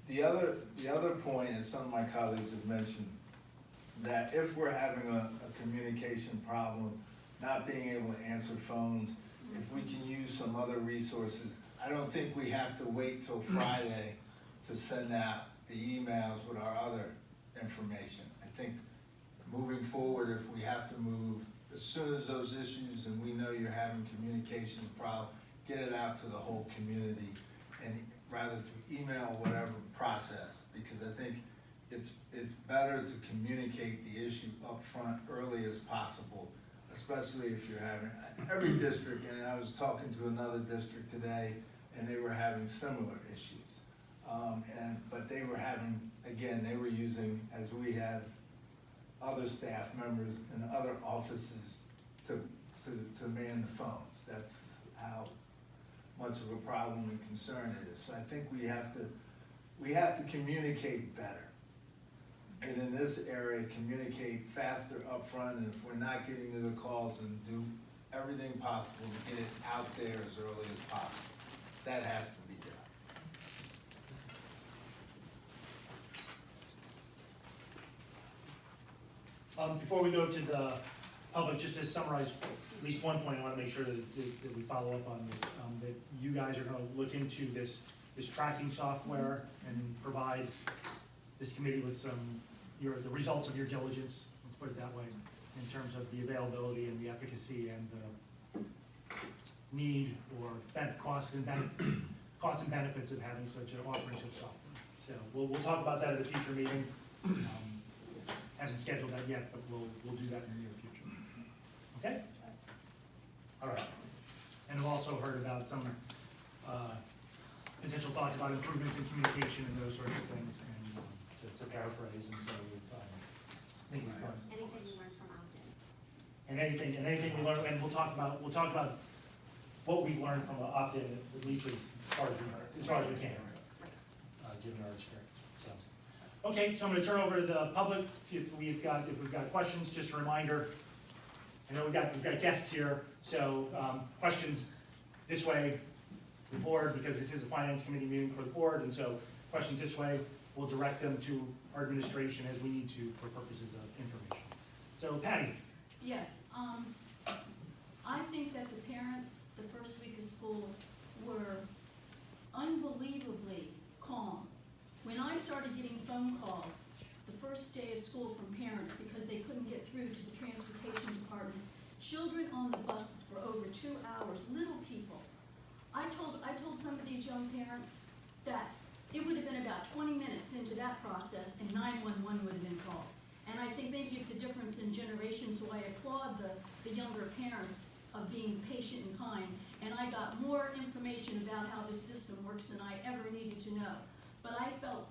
The other point, and some of my colleagues have mentioned, that if we're having a communication problem, not being able to answer phones, if we can use some other resources, I don't think we have to wait till Friday to send out the emails with our other information. I think moving forward, if we have to move, as soon as those issues, and we know you're having communication problem, get it out to the whole community, and rather to email whatever process, because I think it's better to communicate the issue up front early as possible, especially if you're having, every district, and I was talking to another district today, and they were having similar issues. But they were having, again, they were using, as we have other staff members in other offices to man the phones. That's how much of a problem and concern it is. So I think we have to communicate better. And in this area, communicate faster up front, and if we're not getting to the calls, and do everything possible to get it out there as early as possible. That has to be done. Before we go to the public, just to summarize at least one point, I want to make sure that we follow up on this, that you guys are going to look into this tracking software and provide this committee with the results of your diligence, let's put it that way, in terms of the availability and the efficacy and the need or costs and benefits of having such an offering such software. So we'll talk about that at a future meeting. Haven't scheduled that yet, but we'll do that in the near future. Okay? All right. And I've also heard about some potential thoughts about improvements in communication and those sorts of things, and to paraphrase, and so I think we've done. Anything you learned from opt-in. And anything we learn, and we'll talk about what we've learned from the opt-in, at least as far as we can, given our experience. So, okay, so I'm going to turn over to the public. If we've got questions, just a reminder. I know we've got guests here, so questions this way, the board, because this is a finance committee meeting for the board, and so questions this way, we'll direct them to our administration as we need to for purposes of information. So, Patty. Yes, I think that the parents, the first week of school, were unbelievably calm. When I started getting phone calls the first day of school from parents because they couldn't get through to the transportation department, children on the buses for over 2 hours, little people. I told some of these young parents that it would have been about 20 minutes into that process and 911 would have been called. And I think maybe it's a difference in generations, so I applaud the younger parents of being patient and kind. And I got more information about how this system works than I ever needed to know. But I felt